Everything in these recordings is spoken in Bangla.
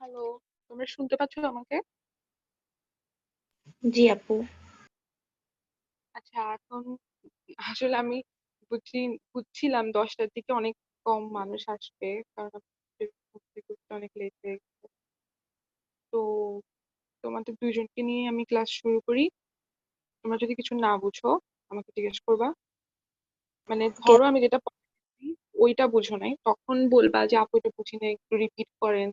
হ্যালো, তোমরা শুনতে পাচ্ছ আমাকে? জি আপু। আচ্ছা, এখন আসলে আমি বুঝি বুঝছিলাম 10টার দিকে অনেক কম মানুষ আসবে, কারণ আমাদের ঘুরতে ঘুরতে অনেক লেট হয়ে গেছে। তো তোমাদের দুইজনকে নিয়ে আমি ক্লাস শুরু করি। তোমরা যদি কিছু না বুঝো আমাকে জিজ্ঞেস করবা। মানে ওকে। ধরো আমি যেটা পড়াচ্ছি ওইটা বুঝো নাই, তখন বলবা যে আপু এটা বুঝি না, একটু রিপিট করেন।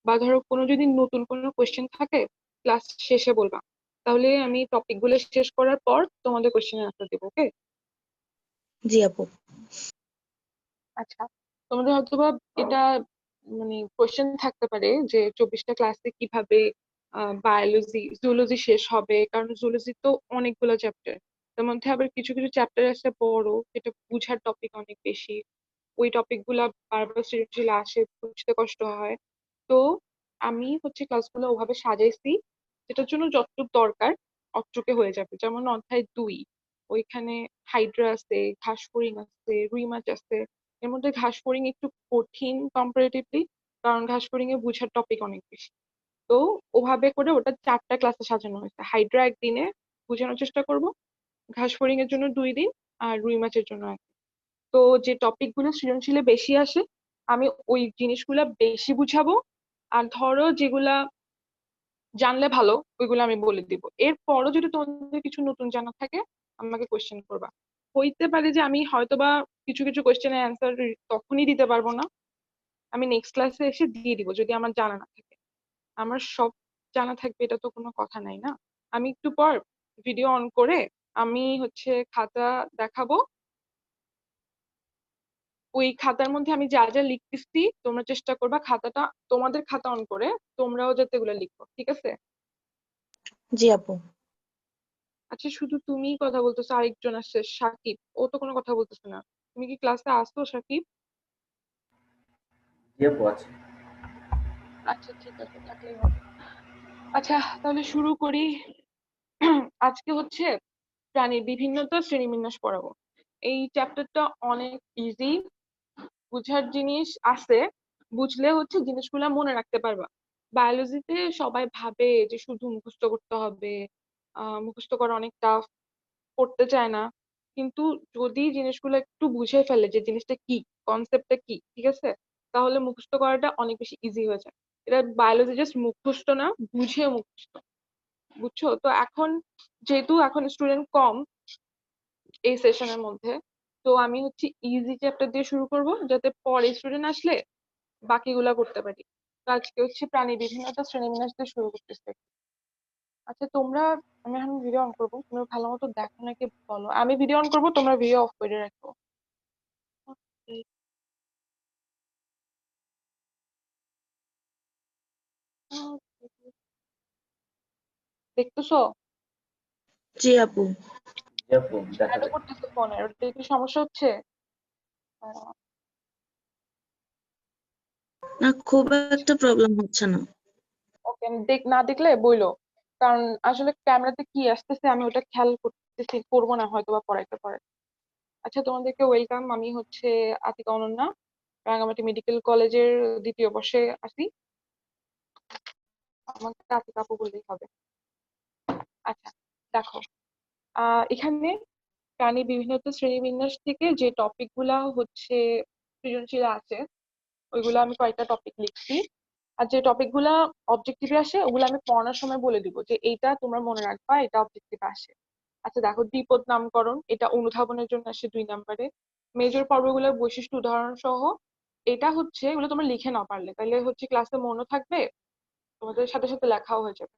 বা ধরো কোনো যদি নতুন কোনো কোয়েশ্চেন থাকে ক্লাস শেষে বলবা, তাহলে আমি টপিক গুলো শেষ করার পর তোমাদের কোয়েশ্চেনের আনসার দেবো। ওকে? জি আপু। আচ্ছা, তোমাদের হয়তোবা এটা মানে কোশ্চেন থাকতে পারে যে 24টা ক্লাসে কিভাবে বায়োলজি জুলজি শেষ হবে, কারণ জুলজি তো অনেকগুলো চ্যাপ্টার। তার মধ্যে আবার কিছু কিছু চ্যাপ্টার আছে বড়, যেটা বুঝার টপিক অনেক বেশি। ওই টপিক গুলা বারবার সৃজনশীল আসে, বুঝতে কষ্ট হয়। তো আমি হচ্ছে ক্লাসগুলো ওভাবে সাজাইছি যেটার জন্য যতটুকু দরকার অতটুকু হয়ে যাবে। যেমন অধ্যায় 2, ওইখানে হাইড্রা আছে, ঘাসফড়িং আছে, রুই মাছ আছে। এর মধ্যে ঘাসফড়িং একটু কঠিন কম্পারেটিভলি, কারণ ঘাসফড়িং এ বুঝার টপিক অনেক বেশি। তো ওভাবে করে ওটা 4টা ক্লাসে সাজানো হয়েছে। হাইড্রা একদিনে বোঝানোর চেষ্টা করব, ঘাসফড়িং এর জন্য 2 দিন, আর রুই মাছের জন্য 1 দিন। তো যে টপিক গুলো সৃজনশীলে বেশি আসে আমি ওই জিনিসগুলা বেশি বুঝাবো। আর ধরো যেগুলা জানলে ভালো ওইগুলো আমি বলে দিব। এরপরও যদি তোমাদের কিছু নতুন জানা থাকে আমাকে কোশ্চেন করবা। হইতে পারে যে আমি হয়তোবা কিছু কিছু কোশ্চেনের অ্যান্সার তখনই দিতে পারবো না, আমি নেক্সট ক্লাসে এসে দিয়ে দিব যদি আমার জানা না থাকে। আমার সব জানা থাকবে এটা তো কোনো কথা নাই না। আমি একটু পর ভিডিও অন করে আমি হচ্ছে খাতা দেখাবো। ওই খাতার মধ্যে আমি যা যা লিখতেছি তোমরা চেষ্টা করবা খাতাটা তোমাদের খাতা অন করে তোমরাও যাতে এগুলো লিখো, ঠিক আছে? জি আপু। আচ্ছা, শুধু তুমিই কথা বলতেছো, আরেকজন আসছে সাকিব, ও তো কোনো কথা বলতেছে না। তুমি কি ক্লাসে আসছো সাকিব? জি আপু আছে। আচ্ছা ঠিক আছে, থাকলেই হবে। আচ্ছা, তাহলে শুরু করি। আজকে হচ্ছে প্রাণীর বিভিন্নতা শ্রেণীবিন্যাস পড়াবো। এই চ্যাপ্টারটা অনেক ইজি, বুঝার জিনিস আছে, বুঝলে হচ্ছে জিনিসগুলা মনে রাখতে পারবা। বায়োলজিতে সবাই ভাবে যে শুধু মুখস্থ করতে হবে, মুখস্থ করা অনেক টাফ, করতে চায় না। কিন্তু যদি জিনিসগুলো একটু বুঝে ফেলে যে জিনিসটা কি, কনসেপ্টটা কি, ঠিক আছে, তাহলে মুখস্থ করাটা অনেক বেশি ইজি হয়ে যায়। এটা বায়োলজি জাস্ট মুখস্থ না, বুঝে মুখস্থ। বুঝছো তো? এখন যেহেতু এখন স্টুডেন্ট কম এই সেশনের মধ্যে, তো আমি হচ্ছে ইজি চ্যাপ্টার দিয়ে শুরু করব যাতে পরে স্টুডেন্ট আসলে বাকিগুলা করতে পারি। তো আজকে হচ্ছে প্রাণী বিভিন্নতা শ্রেণীবিন্যাস দিয়ে শুরু করতেছে। আচ্ছা তোমরা, আমি এখন ভিডিও অন করবো, তোমরা ভালো মতো দেখো নাকি বলো। আমি ভিডিও অন করবো, তোমরা ভিডিও অফ করে রাখো। দেখতেছো? জি আপু। জি আপু দেখা এটা যায়। করতেছো ফোনে, ওটা কি সমস্যা হচ্ছে? না, খুব একটা প্রবলেম হচ্ছে না। ওকে, আমি না দেখলে বইলো, কারণ আসলে ক্যামেরাতে কি আসতেছে আমি ওটা খেয়াল করতেছি, করবো না হয়তো বা পড়াইতে পারে। আচ্ছা, তোমাদেরকে ওয়েলকাম। আমি হচ্ছে আতিকা অনন্যা, রাঙামাটি মেডিকেল কলেজের 2য় বর্ষে আছি। আমাকে আতিকা আপু বললেই হবে। আচ্ছা, দেখো, এখানে প্রাণী বিভিন্নতা শ্রেণীবিন্যাস থেকে যে টপিক গুলা হচ্ছে সৃজনশীল আছে ওইগুলো আমি কয়েকটা টপিক লিখছি। আর যে টপিক গুলা অবজেক্টিভে আসে ওগুলো আমি পড়ানোর সময় বলে দিব যে এইটা তোমরা মনে রাখবা, এটা অবজেক্টিভে আসে। আচ্ছা দেখো, দ্বিপদ নামকরণ এটা অনুধাবনের জন্য আসে 2 নম্বরে। মেজর পর্বগুলোর বৈশিষ্ট্য উদাহরণ সহ, এটা হচ্ছে এগুলো তোমরা লিখে না পারলে তাহলে হচ্ছে ক্লাসে মনে থাকবে, তোমাদের সাথে সাথে লেখাও হয়ে যাবে।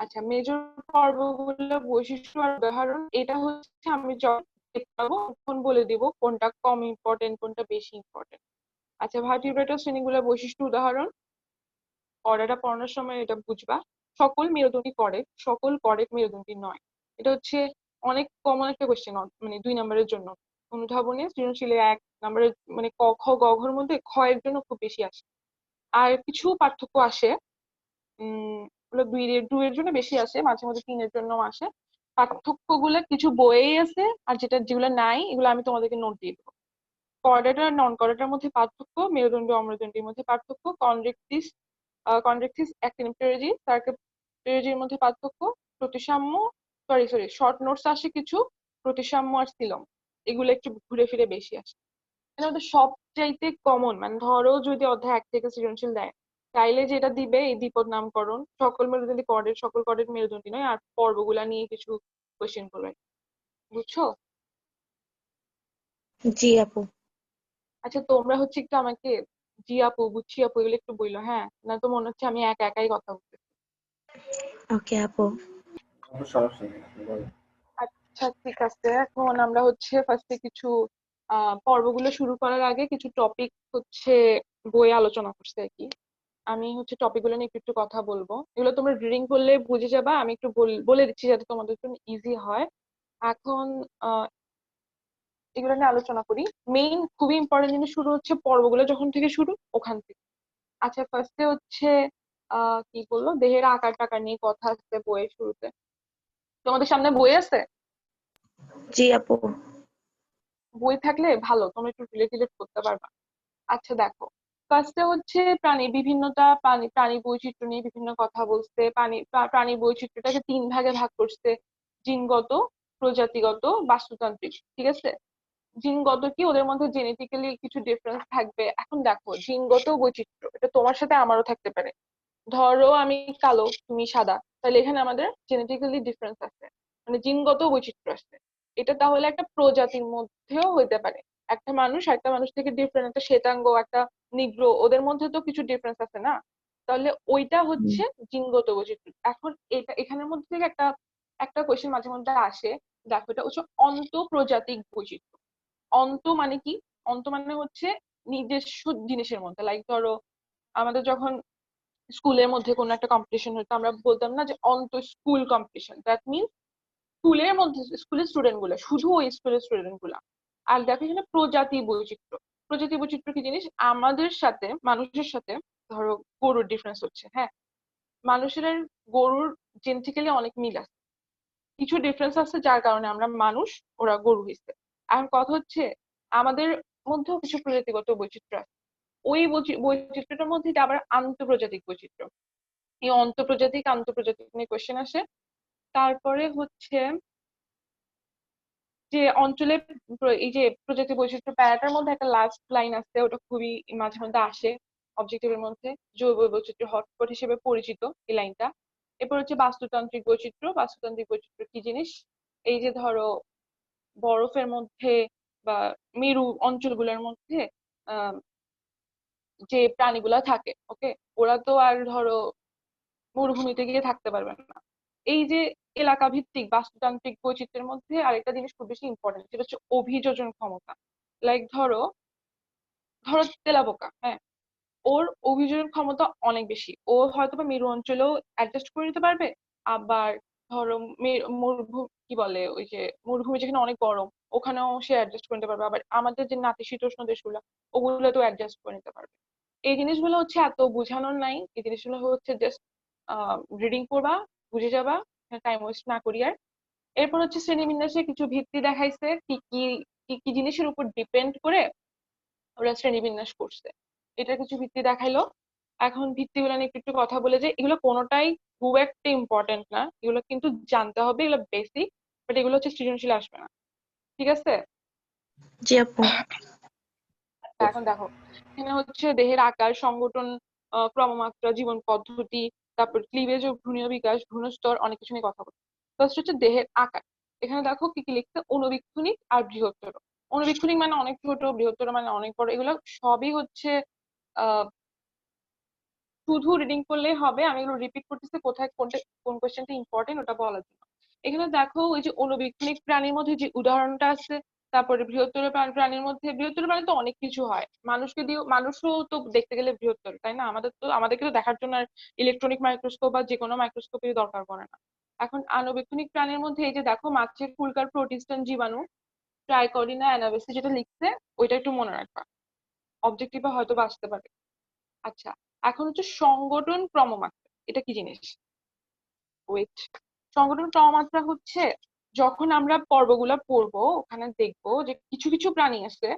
আচ্ছা, মেজর পর্বগুলোর বৈশিষ্ট্য আর উদাহরণ এটা হচ্ছে আমি যখন দেখতে পাবো তখন বলে দিব কোনটা কম ইম্পর্টেন্ট কোনটা বেশি ইম্পর্টেন্ট। আচ্ছা, ভার্টিব্রেটাস শ্রেণীগুলোর বৈশিষ্ট্য উদাহরণ, পড়াটা পড়ানোর সময় এটা বুঝবা। সকল মেরুদণ্ডী করে, সকল করে মেরুদণ্ডী নয়। এটা হচ্ছে অনেক কমন একটা কোয়েশ্চেন, মানে 2 নম্বরের জন্য। অনুধাবনে সৃজনশীলে 1 নম্বরের মানে ক খ গ ঘর মধ্যে খ এর জন্য খুব বেশি আসে। আর কিছু পার্থক্য আসে, ওগুলো 2 এর জন্য বেশি আসে, মাঝে মাঝে 3-এর জন্য আসে। পার্থক্য গুলো কিছু বইয়ে আছে, আর যেগুলো নাই এগুলো আমি তোমাদেরকে নোট দিয়ে দেবো। কর্ডেটার নন কর্ডেটার মধ্যে পার্থক্য, মেরুদণ্ডী অমেরুদণ্ডীর মধ্যে পার্থক্য, কনভেক্টিস কনজেক্টিভ অ্যাক্টিনিম টেরেজি, সার্কেল টেরেজির মধ্যে পার্থক্য, প্রতিসাম্য, সরি শর্ট নোটস আসে কিছু, প্রতিসাম্য আর সিলম, এগুলো একটু ঘুরে ফিরে বেশি আসে। এর মধ্যে সবচাইতে কমন, মানে ধরো যদি অধ্যায় 1 থেকে সৃজনশীল দেয়, তাইলে যেটা দিবে এই দ্বিপদ নামকরণ, সকল মেরুদণ্ডী কর্ডের, সকল কর্ডের মেরুদণ্ডী নয়, আর পর্বগুলা নিয়ে কিছু কোয়েশ্চেন করবে, বুঝছো? জি আপু। আচ্ছা তোমরা হচ্ছে একটু আমাকে জি আপু, বুঝছি আপু এগুলো একটু বললো, হ্যাঁ, না তো মনে হচ্ছে আমি একাই কথা বলতেছি। ওকে আপু। কোনো সমস্যা নেই, আপনি বলেন। আচ্ছা ঠিক আছে, এখন আমরা হচ্ছে ফার্স্টে কিছু পর্বগুলো শুরু করার আগে কিছু টপিক হচ্ছে বইয়ে আলোচনা করছে আর কি। আমি হচ্ছে টপিক গুলো নিয়ে একটু একটু কথা বলবো, এগুলো তোমরা রিডিং করলে বুঝে যাবা, আমি একটু বলে দিচ্ছি যাতে তোমাদের জন্য ইজি হয়। এখন এগুলো নিয়ে আলোচনা করি। মেইন খুবই ইম্পর্টেন্ট জিনিস শুরু হচ্ছে পর্বগুলো যখন থেকে শুরু ওখান থেকে। আচ্ছা ফার্স্টে হচ্ছে কি বললো, দেহের আকার টাকার নিয়ে কথা আসছে বইয়ের শুরুতে। তোমাদের সামনে বই আছে? জি আপু। বই থাকলে ভালো, তোমরা একটু রিলেট করতে পারবা। আচ্ছা দেখো, ফার্স্টে হচ্ছে প্রাণী বিভিন্নতা, প্রাণী বৈচিত্র্য নিয়ে বিভিন্ন কথা বলছে। প্রাণী বৈচিত্র্যটাকে 3 ভাগে ভাগ করছে: জিনগত, প্রজাতিগত, বাস্তুতান্ত্রিক। ঠিক আছে, জিনগত কি, ওদের মধ্যে জেনেটিক্যালি কিছু ডিফারেন্স থাকবে। এখন দেখো জিনগত বৈচিত্র্য, এটা তোমার সাথে আমারও থাকতে পারে। ধরো আমি কালো, তুমি সাদা, তাহলে এখানে আমাদের জেনেটিক্যালি ডিফারেন্স আছে, মানে জিনগত বৈচিত্র্য আছে। এটা তাহলে একটা প্রজাতির মধ্যেও হইতে পারে। একটা মানুষ একটা মানুষ থেকে ডিফারেন্ট, একটা শ্বেতাঙ্গ একটা নিগ্র, ওদের মধ্যে তো কিছু ডিফারেন্স আছে না? তাহলে ওইটা হচ্ছে জিনগত বৈচিত্র্য। এখন এটা এখানের মধ্যে থেকে একটা একটা কোয়েশ্চেন মাঝে মধ্যে আসে। দেখো এটা হচ্ছে অন্তঃপ্রজাতিক বৈচিত্র্য। অন্ত মানে কি? অন্ত মানে হচ্ছে নিজস্ব জিনিসের মধ্যে, লাইক ধরো আমাদের যখন স্কুলের মধ্যে কোনো একটা কম্পিটিশন হতো, আমরা বলতাম না যে অন্ত স্কুল কম্পিটিশন, দ্যাট মিনস স্কুলের মধ্যে স্কুলের স্টুডেন্ট গুলা, শুধু ওই স্কুলের স্টুডেন্ট গুলা। আর দেখো এখানে প্রজাতি বৈচিত্র্য। প্রজাতি বৈচিত্র্য কি জিনিস? আমাদের সাথে মানুষের সাথে, ধরো গরুর ডিফারেন্স হচ্ছে, হ্যাঁ, মানুষের আর গরুর জেনেটিক্যালি অনেক মিল আছে, কিছু ডিফারেন্স আছে যার কারণে আমরা মানুষ, ওরা গরু হয়েছে। এখন কথা হচ্ছে আমাদের মধ্যেও কিছু প্রজাতিগত বৈচিত্র্য আছে। ওই বৈচিত্র্যটার মধ্যে আবার আন্তঃপ্রজাতিক বৈচিত্র্য। এই আন্তঃপ্রজাতিক নিয়ে কোয়েশ্চেন আসে। তারপরে হচ্ছে যে অঞ্চলে এই যে প্রজাতি বৈচিত্র্য প্যারাটার মধ্যে একটা লাস্ট লাইন আছে, ওটা খুবই মাঝে মধ্যে আসে অবজেক্টিভের মধ্যে, জৈব বৈচিত্র্য হটস্পট হিসেবে পরিচিত এই লাইনটা। এরপর হচ্ছে বাস্তুতান্ত্রিক বৈচিত্র্য। বাস্তুতান্ত্রিক বৈচিত্র্য কি জিনিস? এই যে ধরো বরফের মধ্যে বা মেরু অঞ্চলগুলোর মধ্যে আহ যে প্রাণীগুলা থাকে, ওকে, ওরা তো আর ধরো মরুভূমিতে গিয়ে থাকতে পারবে না। এই যে এলাকা ভিত্তিক বাস্তুতান্ত্রিক বৈচিত্র্যের মধ্যে আরেকটা জিনিস খুব বেশি ইম্পর্টেন্ট, সেটা হচ্ছে অভিযোজন ক্ষমতা। লাইক ধরো ধরো তেলাপোকা, হ্যাঁ, ওর অভিযোজন ক্ষমতা অনেক বেশি। ও হয়তো বা মেরু অঞ্চলেও অ্যাডজাস্ট করে নিতে পারবে। আবার ধরো মরুভূমি কি বলে, ওই যে মরুভূমি যেখানে অনেক গরম, ওখানেও সে অ্যাডজাস্ট করে নিতে পারবে। আবার আমাদের যে নাতিশীতোষ্ণ দেশগুলো, ওগুলো তো অ্যাডজাস্ট করে নিতে পারবে। এই জিনিসগুলো হচ্ছে এত বোঝানোর নাই, এই জিনিসগুলো হচ্ছে জাস্ট রিডিং করবা, বুঝে যাবা, টাইম ওয়েস্ট না করি আর। এরপর হচ্ছে শ্রেণীবিন্যাসে কিছু ভিত্তি দেখাইছে, কি কি কি কি জিনিসের উপর ডিপেন্ড করে ওরা শ্রেণীবিন্যাস করছে, এটা কিছু ভিত্তি দেখাইলো। এখন ভিত্তিগুলো নিয়ে একটু একটু কথা বলে, যে এগুলো কোনোটাই খুব একটা ইম্পর্টেন্ট না, এগুলো কিন্তু জানতে হবে, এগুলো বেসিক, বাট এগুলো হচ্ছে সৃজনশীল আসবে না। ঠিক আছে? জি আপু। এখন দেখো, এখানে হচ্ছে দেহের আকার, সংগঠন, ক্রমমাত্রা, জীবন পদ্ধতি, তারপর ক্লিভেজ ও ভ্রূণীয় বিকাশ, ভ্রূণস্তর, অনেক কিছু নিয়ে কথা বলছি। ফার্স্ট হচ্ছে দেহের আকার। এখানে দেখো কি কি লিখছে: অণুবীক্ষণিক আর বৃহত্তর। অণুবীক্ষণিক মানে অনেক ছোট, বৃহত্তর মানে অনেক বড়। এগুলো সবই হচ্ছে আহ শুধু রিডিং করলেই হবে, আমি এগুলো রিপিট করতেছি কোথায় কোনটা কোন কোয়েশ্চেনটা ইম্পর্টেন্ট ওটা বলার জন্য। এখানে দেখো ওই যে অণুবীক্ষণিক প্রাণীর মধ্যে যে উদাহরণটা আছে, তারপরে বৃহত্তর প্রাণীর মধ্যে, বৃহত্তর প্রাণী তো অনেক কিছু হয়, মানুষকে দিয়ে, মানুষও তো দেখতে গেলে বৃহত্তর, তাই না? আমাদেরকে তো দেখার জন্য আর ইলেকট্রনিক মাইক্রোস্কোপ বা যে কোনো মাইক্রোস্কোপের দরকার পড়ে না। এখন আণুবীক্ষণিক প্রাণীর মধ্যে এই যে দেখো মাছের ফুলকার প্রোটিস্টান জীবাণু, ট্রাইকোডিনা অ্যানাবেসি যেটা লিখছে, ওইটা একটু মনে রাখবা, অবজেক্টিভে হয়তো বা আসতে পারে। আচ্ছা, এখন হচ্ছে সংগঠন ক্রমমাত্রা, এটা কি জিনিস? ওয়েট, সংগঠন ক্রমমাত্রা হচ্ছে যখন আমরা পর্বগুলা পড়বো ওখানে দেখবো যে কিছু কিছু প্রাণী আছে,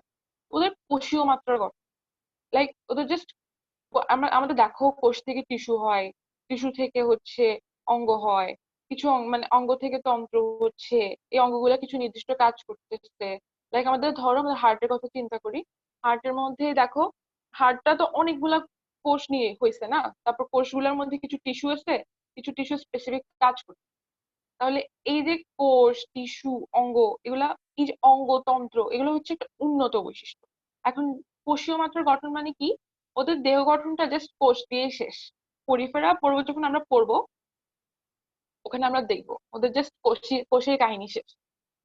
ওদের কোষীয় মাত্রার গঠন, লাইক ওদের জাস্ট আমাদের দেখো কোষ থেকে টিস্যু হয়, টিস্যু থেকে হচ্ছে অঙ্গ হয়, কিছু মানে অঙ্গ থেকে তন্ত্র হচ্ছে, এই অঙ্গগুলো কিছু নির্দিষ্ট কাজ করতেছে। লাইক আমাদের ধরো আমাদের হার্টের কথা চিন্তা করি, হার্টের মধ্যে দেখো হার্টটা তো অনেকগুলা কোষ নিয়ে হয়েছে না, তারপর কোষগুলোর মধ্যে কিছু টিস্যু আছে, কিছু টিস্যু স্পেসিফিক কাজ করছে। তাহলে এই যে কোষ, টিস্যু, অঙ্গ, এগুলা, এই যে অঙ্গতন্ত্র, এগুলো হচ্ছে একটা উন্নত বৈশিষ্ট্য। এখন কোষীয় মাত্রার গঠন মানে কি, ওদের দেহ গঠনটা জাস্ট কোষ দিয়ে শেষ। পরিফেরা পর্ব যখন আমরা পড়বো ওখানে আমরা দেখবো ওদের জাস্ট কোষের কাহিনী শেষ।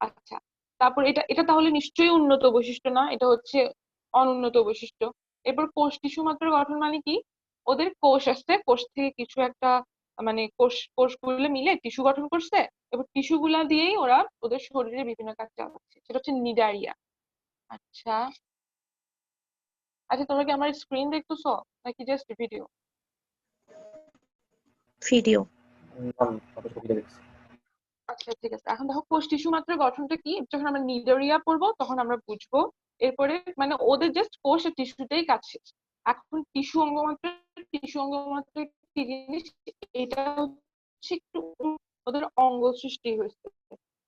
আচ্ছা, তারপর এটা এটা তাহলে নিশ্চয়ই উন্নত বৈশিষ্ট্য না, এটা হচ্ছে অনুন্নত বৈশিষ্ট্য। এরপর কোষ টিস্যু মাত্রার গঠন মানে কি, ওদের কোষ আসছে, কোষ থেকে কিছু একটা মানে কোষগুলো মিলে টিস্যু গঠন করছে, এবার টিস্যু গুলা দিয়েই ওরা ওদের শরীরে বিভিন্ন কাজ চালাচ্ছে, সেটা হচ্ছে নিডারিয়া। আচ্ছা, আচ্ছা তোমরা কি আমার স্ক্রিন দেখতেছো নাকি জাস্ট ভিডিও? ভিডিও। নাম আপনার ছবিটা দেখছি। আচ্ছা ঠিক আছে, এখন দেখো কোষ টিস্যু মাত্রার গঠনটা কি, যখন আমরা নিডারিয়া পড়বো তখন আমরা বুঝবো। এরপরে মানে ওদের জাস্ট কোষ আর টিস্যুতেই কাজ শেষ। এখন টিস্যু অঙ্গমাত্রা, টিস্যু অঙ্গমাত্রা কি জিনিস, এটা হচ্ছে একটু ওদের অঙ্গ সৃষ্টি হয়েছে,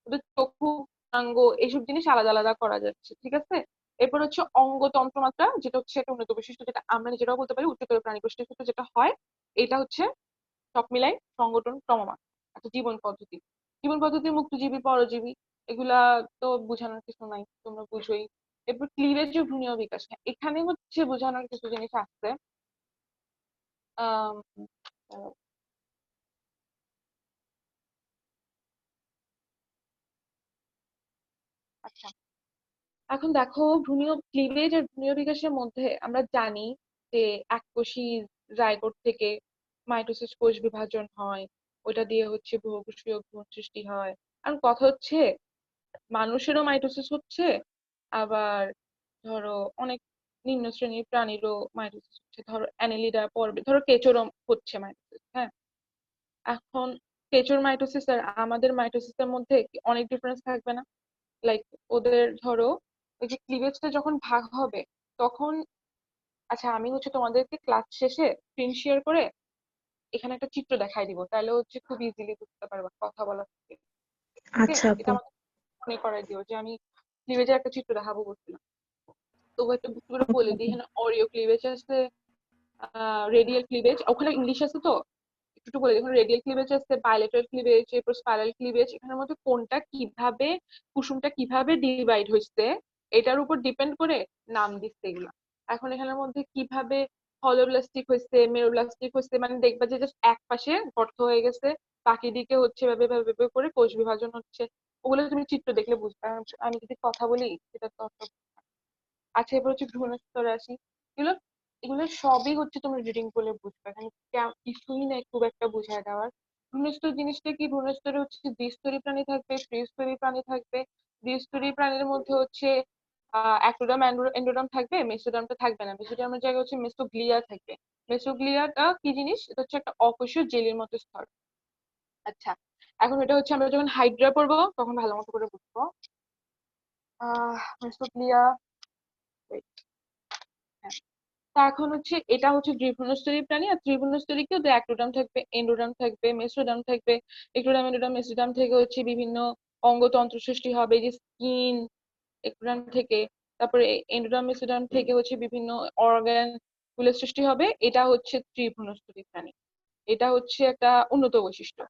ওদের চক্ষু, অঙ্গ, এইসব জিনিস আলাদা আলাদা করা যাচ্ছে, ঠিক আছে। এরপর হচ্ছে অঙ্গতন্ত্র মাত্রা, যেটা হচ্ছে একটা উন্নত বৈশিষ্ট্য, যেটা আমরা নিজেরাও বলতে পারি উচ্চতর প্রাণী গোষ্ঠীর ক্ষেত্রে যেটা হয়, এটা হচ্ছে সব মিলাই সংগঠন ক্রমমান। একটা জীবন পদ্ধতি, জীবন পদ্ধতি, মুক্তজীবী, পরজীবী, এগুলা তো বোঝানোর কিছু নাই, তোমরা বুঝোই। এরপর ক্লিভেজ ও ভ্রূণীয় বিকাশ, হ্যাঁ, এখানে হচ্ছে বোঝানোর কিছু জিনিস আছে। আহ আচ্ছা, এখন দেখো ভ্রূণীয় ক্লিভেজ আর ভ্রূণীয় বিকাশের মধ্যে আমরা জানি যে এককোষী জাইগোট থেকে মাইটোসিস কোষ বিভাজন হয়, ওটা দিয়ে হচ্ছে বহুকোষীয় ভ্রূণ সৃষ্টি হয়। আর কথা হচ্ছে মানুষেরও মাইটোসিস হচ্ছে, আবার ধরো অনেক নিম্ন শ্রেণীর প্রাণীরও মাইটোসিস হচ্ছে, ধরো অ্যানেলিডা পর্বে ধরো কেঁচোরও হচ্ছে মাইটোসিস, হ্যাঁ। এখন কেঁচোর মাইটোসিস আর আমাদের মাইটোসিসের মধ্যে কি অনেক ডিফারেন্স থাকবে না? লাইক ওদের ধরো ওই যে ক্লিভেজটা যখন ভাগ হবে তখন, আচ্ছা আমি হচ্ছে তোমাদেরকে ক্লাস শেষে স্ক্রিন শেয়ার করে এখানে একটা চিত্র দেখাই দিব, তাহলে হচ্ছে খুব ইজিলি বুঝতে পারবা কথা বলার থেকে। ওকে, আচ্ছা এটা আপু। আমাকে মনে করাই দিও যে আমি ক্লিভেজের একটা চিত্র দেখাবো বলছিলাম। তো একটা বুঝতে করে বলে দিই, এখানে অরিও ক্লিভেজ আছে, রেডিয়াল ক্লিভেজ, ওখানে ইংলিশ আছে তো একটু বলে দিই। এখানে রেডিয়াল ক্লিভেজ আছে, বাইলেটারাল ক্লিভেজ, এরপর স্পাইরাল ক্লিভেজ, এখানের মধ্যে কোনটা কিভাবে, কুসুমটা কিভাবে ডিভাইড হয়েছে এটার উপর ডিপেন্ড করে নাম দিচ্ছে এগুলা। এখন এখানের মধ্যে কিভাবে হলোব্লাস্টিক হয়েছে, মেরোব্লাস্টিক হয়েছে, মানে দেখবা যে জাস্ট এক পাশে গর্ত হয়ে গেছে, বাকি দিকে হচ্ছে এভাবে এভাবে এভাবে করে কোষ বিভাজন হচ্ছে, ওগুলো তুমি চিত্র দেখলে বুঝবে। আমি যদি কথা বলি সেটা তো অত। আচ্ছা, এবার হচ্ছে ভ্রূণস্তরে আসি। এগুলো এগুলো সবই হচ্ছে তুমি রিডিং করলে বুঝবে, এখানে কিছুই নাই খুব একটা বুঝায় দেওয়ার। ভ্রূণস্তর জিনিসটা কি, ভ্রূণস্তরে হচ্ছে দ্বিস্তরী প্রাণী থাকবে, ত্রিস্তরী প্রাণী থাকবে। দ্বিস্তরী প্রাণীর মধ্যে হচ্ছে অ্যাক্টোডাম, এন্ডোডাম থাকবে, মেসোডামটা থাকবে না। মেসোডামের জায়গায় হচ্ছে মেসোগ্লিয়া থাকবে। মেসোগ্লিয়াটা কি জিনিস, এটা হচ্ছে একটা অকোষীয় জেলির মতো স্তর। আচ্ছা, এখন এটা হচ্ছে আমরা যখন হাইড্রা পড়বো তখন ভালো মতো করে বুঝবো। মেসোগ্লিয়া, তা এখন হচ্ছে এটা হচ্ছে দ্বিভ্রূণস্তরী প্রাণী, আর ত্রিভ্রূণস্তরীকে ওদের অ্যাক্টোডাম থাকবে, এন্ডোডাম থাকবে, মেসোডাম থাকবে। এক্টোডাম, এন্ডোডাম, মেসোডাম থেকে হচ্ছে বিভিন্ন অঙ্গতন্ত্র সৃষ্টি হবে, যে স্কিন এক্টোডাম থেকে। তারপরে এন্ডোডাম, মেসোডাম থেকে হচ্ছে বিভিন্ন অর্গান গুলো সৃষ্টি হবে, এটা হচ্ছে ত্রিভ্রূণস্তরী প্রাণী। এটা হচ্ছে একটা উন্নত বৈশিষ্ট্য।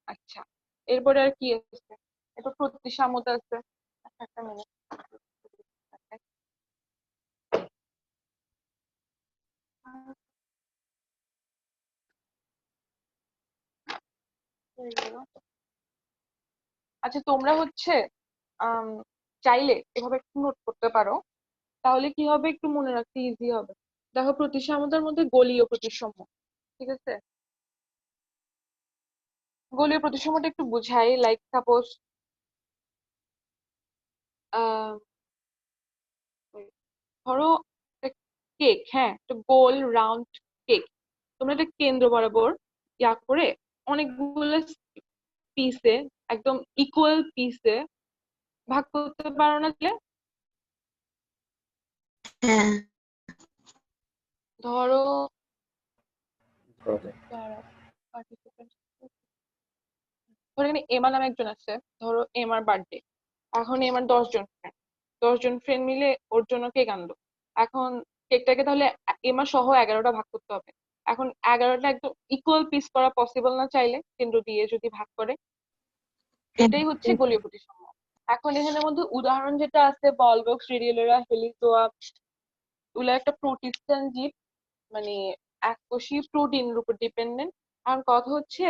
আচ্ছা, এরপরে আর কি আছে, এটা প্রতিসাম্যতা আছে। আচ্ছা, একটা মিনিট। আচ্ছা, তোমরা হচ্ছে আম, চাইলে এভাবে একটু নোট করতে পারো, তাহলে কি হবে একটু মনে রাখতে ইজি হবে। দেখো প্রতিসাম্যতার মধ্যে গলীয় প্রতিসাম্য, ঠিক আছে। গলীয় প্রতিসাম্যটা একটু বুঝাই, লাইক সাপোজ ধরো কেক, হ্যাঁ, একটা গোল রাউন্ড কেক, তোমরা একটা কেন্দ্র বরাবর ইয়া করে অনেকগুলো পিসে, একদম ইকুয়াল পিসে ভাগ করতে পারো না? হ্যাঁ। ধরো করা যায়? দাঁড়াও, participants, ধরো এখানে এমা নামে একজন আছে, ধরো এমার বার্থডে, এখন এমার 10 জন ফ্রেন্ড, 10 জন ফ্রেন্ড মিলে ওর জন্য কেক আনলো। এখন কেকটাকে তাহলে এমা সহ 11টা ভাগ করতে হবে। এখন 11টা একদম ইকুয়াল পিস করা পসিবল না, চাইলে কেন্দ্র দিয়ে যদি ভাগ করে, হ্যাঁ এটাই হচ্ছে গোলীয় প্রতিসাম্য। এখন এখানের মধ্যে উদাহরণ যেটা আছে, বলবক্স, রেডিওলেরা, হেলিজোয়া, ওগুলো একটা প্রোটিস্টান জীব, মানে এককোষী প্রোটিনের উপর ডিপেন্ডেন্ট। কারণ কথা হচ্ছে,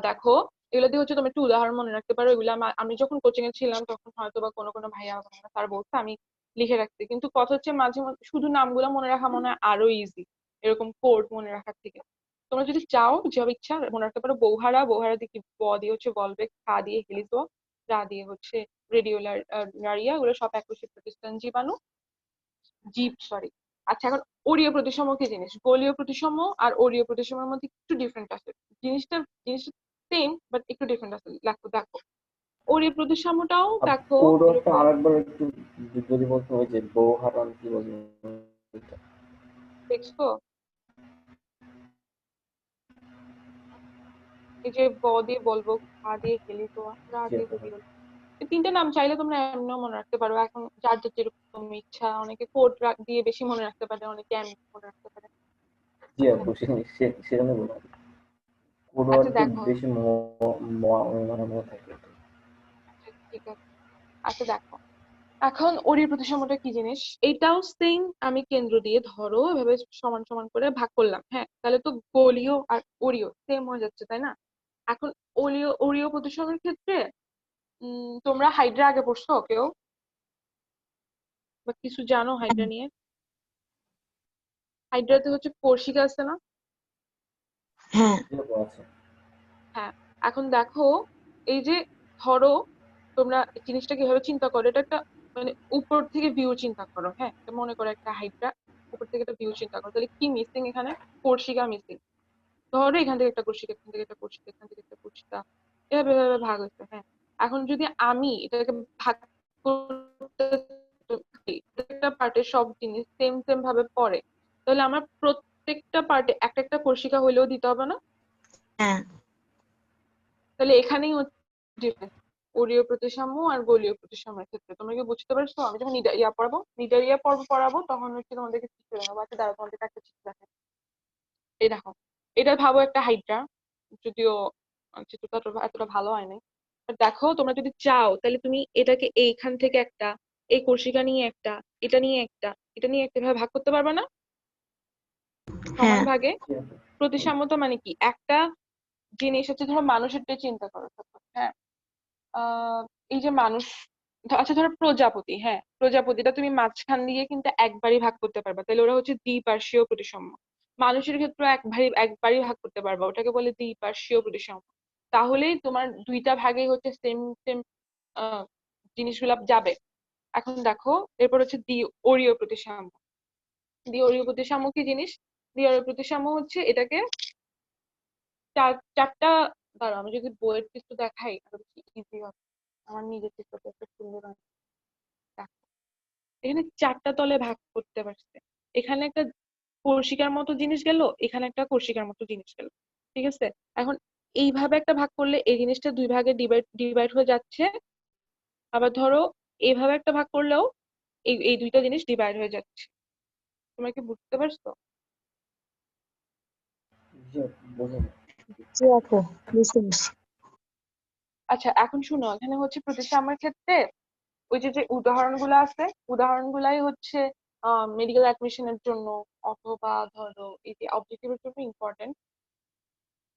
দেখো, এগুলো দিয়ে হচ্ছে তুমি একটু উদাহরণ মনে রাখতে পারো। এগুলো আমি যখন কোচিং এ ছিলাম তখন হয়তো বা কোনো কোনো ভাইয়া স্যার বলছে, আমি লিখে রাখছি। কিন্তু কথা হচ্ছে মাঝে মধ্যে শুধু নামগুলো মনে রাখা মনে হয় আরো ইজি এরকম কোড মনে রাখার থেকে। তোমরা যদি চাও, যেভাবে ইচ্ছা মনে রাখতে পারো। বৌহারা, বৌহারা দিয়ে কি, ব দিয়ে হচ্ছে বলবেক, খা দিয়ে হেলিজোয়া, রা দিয়ে হচ্ছে রেডিওলার নারিয়া, এগুলো সব এককোষী প্রতিষ্ঠান জীবাণু, জীব, সরি। আচ্ছা, এখন অরীয় প্রতিসম কি জিনিস? গোলীয় প্রতিসম আর অরীয় প্রতিসমের মধ্যে একটু ডিফারেন্ট আছে। জিনিসটা জিনিসটা সেম, বাট একটু ডিফারেন্ট আছে। দেখো দেখো, অরীয় প্রতিসমটাও দেখো কোডটা এরকম। আরেকবার একটু যদি বলতে হয় যে বৌহারান কি বলবো এটা? দেখছো, এই যে ব দিয়ে বলবো, খা দিয়ে হেলিতো, রা জি দিয়ে আপু, হ্যাঁ। রেডিও, এই তিনটে নাম চাইলে তোমরা এমনিও মনে রাখতে পারো। এখন যার যার যেরকম ইচ্ছা, অনেকে কোড দিয়ে বেশি মনে রাখতে পারে, অনেকে এমনি মনে রাখতে পারে। জি আচ্ছা আপু, সেজন্য বললাম। কোড আচ্ছা ওয়ার্ডে দেখো, বেশি মানে মনে থাকে। আচ্ছা ঠিক আছে। আচ্ছা দেখো, এখন অরীয় প্রতিসমটা কি জিনিস, এইটাও সেম। আমি কেন্দ্র দিয়ে ধরো এভাবে সমান সমান করে ভাগ করলাম, হ্যাঁ, তাহলে তো গোলীয় আর অরীয় সেম হয়ে যাচ্ছে, তাই না? এখন অরীয় অরীয় প্রতিসমের ক্ষেত্রে তোমরা হাইড্রা আগে পড়ছো কেউ, বা কিছু জানো হাইড্রা নিয়ে? হাইড্রাতে হচ্ছে কোর্সিকা আছে না? হ্যাঁ জি আপু, আছে। হ্যাঁ। এখন দেখো, এই যে ধরো, তোমরা এই জিনিসটা কিভাবে চিন্তা করো, এটা একটা মানে উপর থেকে ভিউ চিন্তা করো, হ্যাঁ, তো মনে করো একটা হাইড্রা, উপর থেকে একটা ভিউ চিন্তা করো, তাহলে কি মিসিং এখানে? Corsica missing. ধরো এখান থেকে একটা কোর্সিকা, এখান থেকে একটা কোর্সিকা, এখান থেকে একটা কোর্সিকা, এভাবে এভাবে ভাগ হয়েছে, হ্যাঁ। এখন যদি আমি এটাকে ভাগ করতে প্রত্যেকটা পার্টে সব জিনিস সেম সেম ভাবে পড়ে, তাহলে আমার প্রত্যেকটা পার্টে একটা একটা কোর্সিকা হইলেও দিতে হবে না? হ্যাঁ তাহলে এখানেই হচ্ছে ডিফারেন্স অরীয় প্রতিসাম্য আর গোলীয় প্রতিসাম্যের ক্ষেত্রে। তোমরা কি বুঝতে পারছো? আমি যখন ইয়া পড়াবো, নিডারিয়া পর্ব পড়াবো, তখন হচ্ছে তোমাদেরকে চিত্র দেখাবো। আচ্ছা দাঁড়াও, তোমাদেরকে একটা চিত্র দেখে, এই দেখো, এটা ভাবো একটা হাইড্রা, যদিও চিত্রটা এতটা ভালো হয় নাই। But দেখো, তোমরা যদি চাও তাহলে তুমি এটাকে এইখান থেকে একটা, এই কোর্সিকা নিয়ে একটা, এটা নিয়ে একটা, এটা নিয়ে একটা ভাবে ভাগ করতে পারবে না সমান হ্যাঁ ভাগে? জি আপু। প্রতিসাম্যতা মানে কি? একটা জিনিস হচ্ছে, ধরো মানুষের চিন্তা করো, হ্যাঁ, এই যে মানুষ, আচ্ছা ধরো প্রজাপতি, হ্যাঁ, প্রজাপতিটা তুমি মাঝখান দিয়ে কিন্তু একবারই ভাগ করতে পারবা, তাহলে ওরা হচ্ছে দ্বিপার্শ্বীয় প্রতিসাম্য। মানুষের ক্ষেত্রে একবারই ভাগ করতে পারবা, ওটাকে বলে দ্বিপার্শ্বীয় প্রতিসাম্য। তাহলেই তোমার দুইটা ভাগেই হচ্ছে সেম সেম জিনিসগুলা যাবে। এখন দেখো, এরপর হচ্ছে দ্বি অরীয় প্রতিসাম্য। দ্বি অরীয় প্রতিসাম্য কি জিনিস? দ্বি অরীয় প্রতিসাম্য হচ্ছে এটাকে চারটা, দাঁড়াও আমি যদি বইয়ের চিত্র দেখাই আরো বেশি ইজি হবে। আমার নিজের চিত্রটা একটা সুন্দর হয়। দেখো, এখানে চারটা তলে ভাগ করতে পারছে। এখানে একটা কোর্সিকার মতো জিনিস গেল, এখানে একটা কোর্সিকার মতো জিনিস গেল, ঠিক আছে? এখন এইভাবে একটা ভাগ করলে এই জিনিসটা দুই ভাগে ডিভাইড ডিভাইড হয়ে যাচ্ছে। আবার ধরো এইভাবে একটা ভাগ করলেও এই এই দুইটা জিনিস ডিভাইড হয়ে যাচ্ছে। তোমরা কি বুঝতে পারছো? জি আপু, বলুন। জি আপু, বুঝতে পারছি। আচ্ছা এখন শুনো, এখানে হচ্ছে প্রতিসাম্যের ক্ষেত্রে ওই যে যে উদাহরণগুলো আছে, উদাহরণগুলাই হচ্ছে মেডিকেল অ্যাডমিশনের জন্য অথবা ধরো এই যে অবজেক্টিভের জন্য ইম্পর্টেন্ট।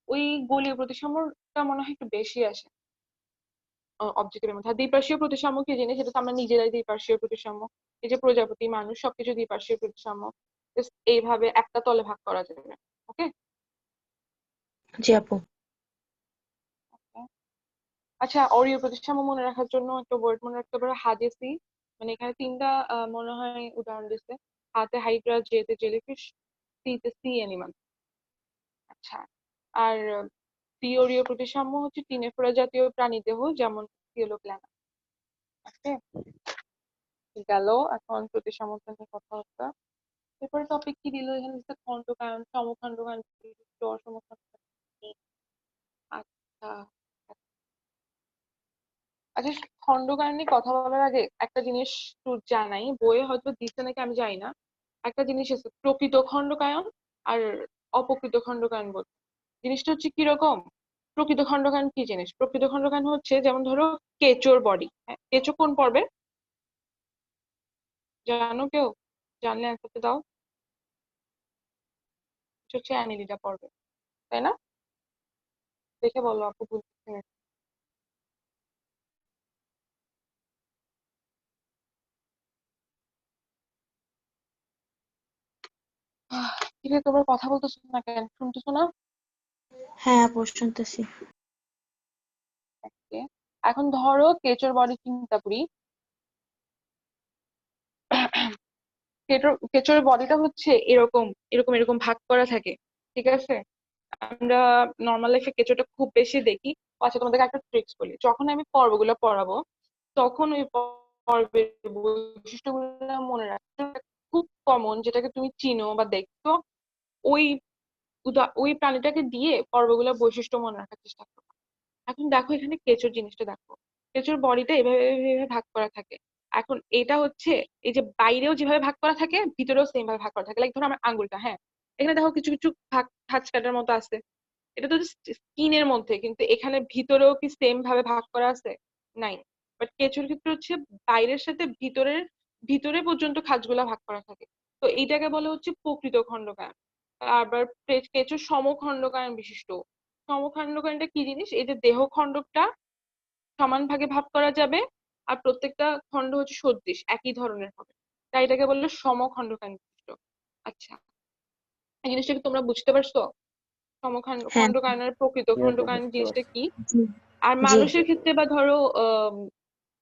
ওই গোলীয় প্রতিসাম্যটা মনে হয় একটু বেশি আসে অবজেক্টিভের মধ্যে। আর দ্বিপার্শ্বীয় প্রতিসাম্য কি জিনিস, সেটা তো আমরা নিজেরাই দ্বিপার্শ্বীয় প্রতিসাম্য। এই যে প্রজাপতি, মানুষ, সবকিছু দ্বিপার্শ্বীয় প্রতিসাম্য। Just এইভাবে একটা তলে ভাগ করা যাবে। ওকে। জি আপু। আচ্ছা, অরীয় প্রতিসাম্য মনে রাখার জন্য একটা ওয়ার্ড মনে রাখতে পারো, হাজেসি। মানে এখানে তিনটা মনে হয় উদাহরণ দিচ্ছে। হাতে হাইড্রা, জেতে জেলিফিশ, সিতে সি অ্যানিমাল। আচ্ছা, আর দ্বিঅরীয় প্রতিসাম্য হচ্ছে টিনেফোরা জাতীয় প্রাণীদেহ, যেমন সিলোপ্ল্যানা। ওকে, গেল এখন প্রতিসাম্যতা নিয়ে কথাবার্তা। এরপরে টপিক কি দিল এখানে হচ্ছে খণ্ডকায়ন, সমখণ্ডকায়ন বিশিষ্ট, অসমখণ্ডকায়ন কি? আচ্ছা আচ্ছা, খণ্ডকায়ন নিয়ে কথা বলার আগে একটা জিনিস একটু জানাই, বইয়ে হয়তো দিচ্ছে নাকি আমি জানি না। একটা জিনিস আছে প্রকৃত খণ্ডকায়ন আর অপ্রকৃত খণ্ডকায়ন বলতে। জিনিসটা হচ্ছে কিরকম? প্রকৃত খণ্ডকায়ন কি জিনিস? প্রকৃত খণ্ডকায়ন হচ্ছে যেমন ধরো কেঁচোর বডি। হ্যাঁ, কেঁচো কোন পর্বে জানো কেউ? জানলে অ্যান্সারটা দাও। এটা হচ্ছে অ্যানিলিডা পর্বে, তাই না? দেখে বলো আপু বুঝতে। ঠিক আছে, তোমরা কথা বলতেছো না কেন, শুনতেছো না? হ্যাঁ আপু শুনতেছি। Okay. এখন ধরো কেঁচোর বডি চিন্তা করি। কেঁচোর বডিটা হচ্ছে এরকম এরকম এরকম ভাগ করা থাকে, ঠিক আছে? আমরা নর্মাল লাইফে কেঁচোটা খুব বেশি দেখি। আচ্ছা তোমাদেরকে একটা ট্রিক্স বলি, যখন আমি পর্বগুলো পড়াবো তখন ওই পর্বের বৈশিষ্ট্যগুলো মনে রাখতে, খুব কমন যেটাকে তুমি চিনো বা দেখছো, ওই ওই প্রাণীটাকে দিয়ে পর্বগুলোর বৈশিষ্ট্য মনে রাখার চেষ্টা করো। এখন দেখো এখানে কেঁচোর জিনিসটা দেখো, কেঁচোর বডিটা এভাবে এভাবে ভাগ করা থাকে। এখন এটা হচ্ছে এই যে বাইরেও যেভাবে ভাগ করা থাকে ভিতরেও সেম ভাবে ভাগ করা থাকে। লাইক ধরো আমার আঙ্গুলটা, হ্যাঁ, এখানে দেখো কিছু কিছু ভাগ ভাঁজ কাটার মতো আছে। এটা তো স্কিনের মধ্যে, কিন্তু এখানে ভিতরেও কি সেম ভাবে ভাগ করা আছে? নাই। বাট কেঁচোর ক্ষেত্রে হচ্ছে বাইরের সাথে ভিতরের ভিতরে পর্যন্ত খাঁজগুলা ভাগ করা থাকে। তো এইটাকে বলে হচ্ছে প্রকৃত খণ্ডকায়ন। আবার কেঁচোর সমখণ্ডকায়ন বিশিষ্ট। সমখণ্ডকায়নটা কি জিনিস? এই যে দেহ খণ্ডকটা সমান ভাগে ভাগ করা যাবে, আর প্রত্যেকটা খণ্ড হচ্ছে সদৃশ একই ধরনের হবে, তাই এটাকে বললো সমখণ্ডকায়ন বিশিষ্ট। আচ্ছা, এই জিনিসটা কি তোমরা বুঝতে পারছো? হ্যাঁ খণ্ডকায়ন আর প্রকৃত জি আপু, খণ্ডকায়ন বুঝতে জিনিসটা পারছি। কি? জি আর জি মানুষের ক্ষেত্রে বা ধরো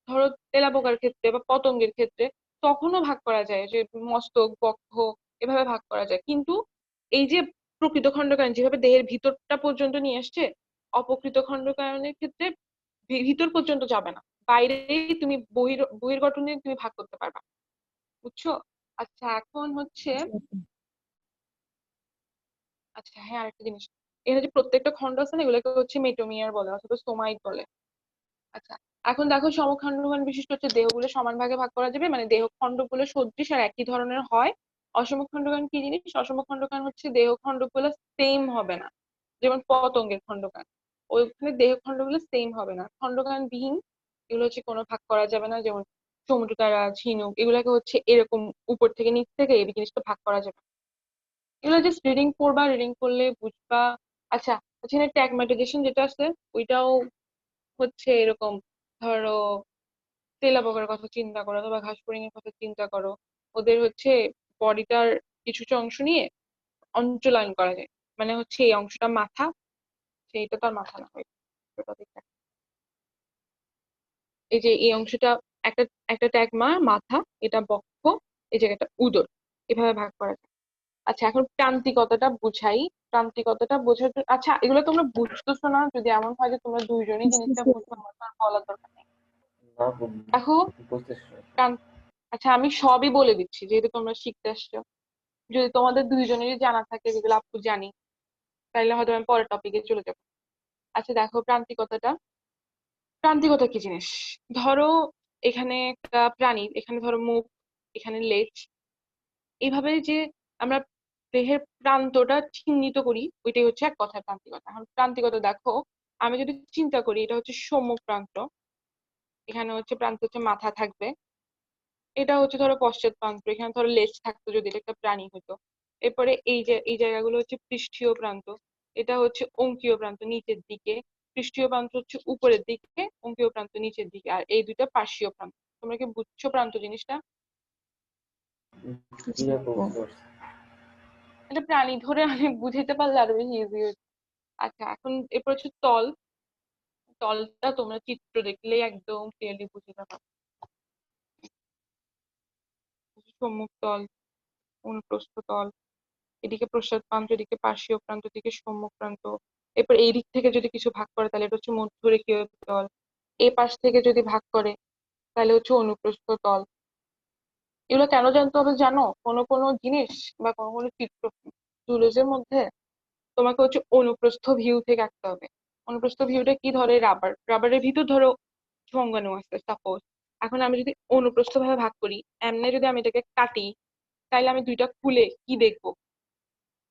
ধরো তেলাপোকার ক্ষেত্রে বা পতঙ্গের ক্ষেত্রে তখনও ভাগ করা যায়, যে মস্তক বক্ষ এভাবে ভাগ করা যায়। কিন্তু এই যে প্রকৃত খণ্ডকায়ন যেভাবে দেহের ভিতরটা পর্যন্ত নিয়ে আসছে, অপকৃত খণ্ডকায়নের ক্ষেত্রে ভিতর পর্যন্ত যাবে না, বাইরেই তুমি বহির্গঠনে তুমি ভাগ করতে পারবা। বুঝছো? আচ্ছা এখন হচ্ছে, জি আপু। আচ্ছা হ্যাঁ আরেকটা জিনিস, এখানে যে প্রত্যেকটা খণ্ড আছে না, এগুলোকে হচ্ছে মেটোমিয়ার বলে অথবা সোমাইট বলে। আচ্ছা, এখন দেখো সমখণ্ডমান বিশিষ্ট হচ্ছে দেহগুলো সমান ভাগে ভাগ করা যাবে, মানে দেহ খণ্ডগুলো সদৃশ আর একই ধরনের হয়। অসমখণ্ডকান কি জিনিস? অসমখণ্ডকান হচ্ছে দেহ খণ্ডগুলো সেম হবে না, যেমন পতঙ্গের খণ্ডকান, ওইখানে দেহ খণ্ডগুলো সেম হবে না, খণ্ডকান বিহীন। এগুলো হচ্ছে কোনো ভাগ করা যাবে না, যেমন সমুদ্র তারা, ঝিনুক, এগুলোকে হচ্ছে এরকম উপর থেকে নিচ থেকে এই জিনিসটা ভাগ করা যাবে না। এগুলো জাস্ট রিডিং পড়বা, রিডিং করলে বুঝবা। আচ্ছা, এখানে ট্যাগমেটাইজেশন যেটা আছে ওইটাও হচ্ছে এরকম, ধরো তেলাপোকার কথা চিন্তা করো অথবা ঘাস ফড়িং এর কথা চিন্তা করো, ওদের হচ্ছে বডিটার কিছুটা অংশ নিয়ে অঞ্চলায়ন করা যায়। মানে হচ্ছে এই অংশটা মাথা, সেইটা তো আর মাথা না হয়, এই যে এই অংশটা একটা একটা ট্যাগ মাথা, এটা বক্ষ, এই জায়গাটা উদর, এভাবে ভাগ করা যায়। আচ্ছা এখন প্রান্তিকতাটা বুঝাই। প্রান্তিকতাটা বোঝার আচ্ছা এগুলো তোমরা বুঝতেছো না, যদি এমন হয় যে তোমরা দুইজনই জিনিসটা বুঝতেছি বুঝবে, আমার তো আর বলার দরকার নেই। না, দেখো বুঝতেছি না। আচ্ছা আমি সবই বলে দিচ্ছি যেহেতু তোমরা শিখতে আসছো। যদি তোমাদের দুইজনেরই জানা থাকে যেগুলো আপু জানি, তাহলে হয়তো আমি পরের টপিকে চলে যাবো। আচ্ছা দেখো প্রান্তিকতাটা, প্রান্তিকতা কি জিনিস? ধরো এখানে একটা প্রাণী, এখানে ধরো মুখ, এখানে লেজ, এইভাবে যে আমরা দেহের প্রান্তটা চিহ্নিত করি, ওইটাই হচ্ছে এক কথায় প্রান্তিকতা। এখন প্রান্তিকতা দেখো, আমি যদি চিন্তা করি এটা হচ্ছে সম্মুখ প্রান্ত, এখানে হচ্ছে প্রান্ত হচ্ছে মাথা থাকবে, এটা হচ্ছে ধরো পশ্চাৎ প্রান্ত, এখানে ধরো লেজ থাকতো যদি এটা একটা প্রাণী হতো। এরপরে এই যে এই জায়গাগুলো হচ্ছে পৃষ্ঠীয় প্রান্ত, এটা হচ্ছে অঙ্কীয় প্রান্ত নিচের দিকে, পৃষ্ঠীয় প্রান্ত হচ্ছে উপরের দিকে, অঙ্কীয় প্রান্ত নিচের দিকে, আর এই দুটো পার্শ্বীয় প্রান্ত। তোমরা কি বুঝছো প্রান্ত জিনিসটা? জি জি আপু, আপু। বুঝতে পারছি। এটা প্রাণী ধরে আমি বুঝাইতে পারলে আরো বেশি ইজি হতো। আচ্ছা এখন এরপর হচ্ছে তল। তলটা তোমরা চিত্র দেখলেই একদম ক্লিয়ারলি বুঝে যাবে। সম্মুখ তল, অনুপ্রস্থ তল, এদিকে প্রসাদ প্রান্ত, এদিকে পার্শ্বীয় প্রান্ত, এদিকে সম্মুখ প্রান্ত। এরপর এই দিক থেকে যদি কিছু ভাগ করে তাহলে এটা হচ্ছে মধ্যরেখীয় তল, এই পাশ থেকে যদি ভাগ করে তাহলে হচ্ছে অনুপ্রস্থ তল। এগুলো কেন জানতে হবে জানো? কোনো কোনো জিনিস বা কোনো কোনো চিত্র জুলজির মধ্যে তোমাকে হচ্ছে অনুপ্রস্থ ভিউ থেকে আঁকতে হবে। অনুপ্রস্থ ভিউটা কি, ধরে রাবারের ভিতর ধরো ঝঙ্কানো আছে সাপোজ। এখন আমি যদি অনুপ্রস্থ ভাবে ভাগ করি, এমনি যদি আমি এটাকে কাটি, তাইলে আমি দুইটা খুলে কি দেখবো?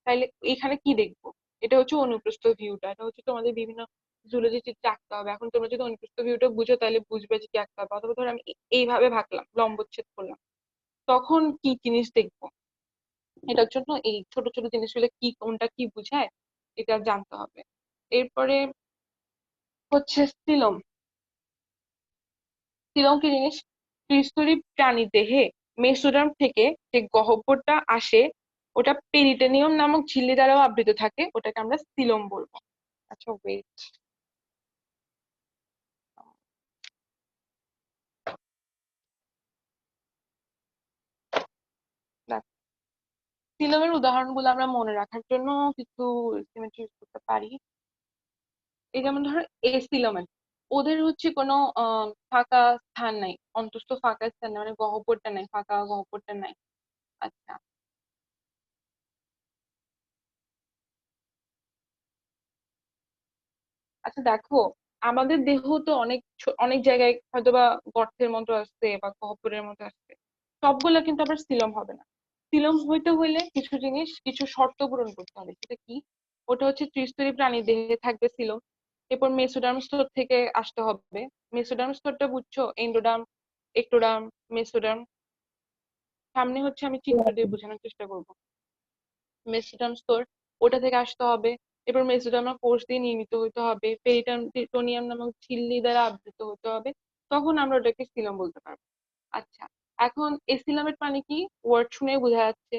তাইলে এখানে কি দেখবো? এটা হচ্ছে অনুপ্রস্থ ভিউটা। এটা হচ্ছে তোমাদের বিভিন্ন জুলজি চিত্রে আঁকতে হবে। এখন তোমরা যদি অনুপ্রস্থ ভিউটা বুঝো তাহলে বুঝবে যে কি আঁকতে হবে। অথবা ধরো আমি এইভাবে ভাগলাম, লম্বচ্ছেদ করলাম, তখন কি জিনিস দেখবো? এটার জন্য এই ছোট ছোট জিনিসগুলো কি, কোনটা কি বুঝায়, এটা জানতে হবে। এরপরে হচ্ছে সিলম। সিলম কি জিনিস? ত্রিস্তরী প্রাণী দেহে মেসোডার্ম থেকে যে গহ্বরটা আসে, ওটা পেরিটেনিয়াম নামক ঝিল্লি দ্বারাও আবৃত থাকে, ওটাকে আমরা সিলম বলবো। আচ্ছা ওয়েট, সিলমের উদাহরণগুলো আমরা মনে রাখার জন্য কিছু সিমেট্রি ইউজ করতে পারি। এই যেমন ধরো এসিলমেন, ওদের হচ্ছে কোনো ফাঁকা স্থান নাই, অন্তস্থ ফাঁকা স্থান নাই, মানে গহ্বরটা নাই, ফাঁকা গহ্বরটা নাই। আচ্ছা, আচ্ছা দেখো, আমাদের দেহ তো অনেক অনেক জায়গায় হয়তোবা গর্তের মতো আসছে বা গহ্বরের মতো আসছে, সবগুলো কিন্তু আবার সিলম হবে না। সিলম হইতে হইলে কিছু জিনিস, কিছু শর্ত পূরণ করতে হবে। সেটা কি? ওটা হচ্ছে ত্রিস্তরী প্রাণী দেহে থাকবে সিলম। এরপর মেসোডার্ম স্তর থেকে আসতে হবে। মেসোডার্ম স্তরটা বুঝছো? Endoderm, ectoderm, mesoderm. সামনে হচ্ছে আমি চিত্র দিয়ে বোঝানোর চেষ্টা করবো। মেসোডার্ম স্তর, ওটা থেকে আসতে হবে। এরপর মেসোডার্মা কোষ দিয়ে নির্মিত হতে হবে, পেরিটোনিয়াম নামক ঝিল্লি দ্বারা আবৃত হতে হবে, তখন আমরা ওটাকে সিলম বলতে পারবো। আচ্ছা, এখন এসিলামের মানে কি? ওয়ার্ড শুনে বোঝা যাচ্ছে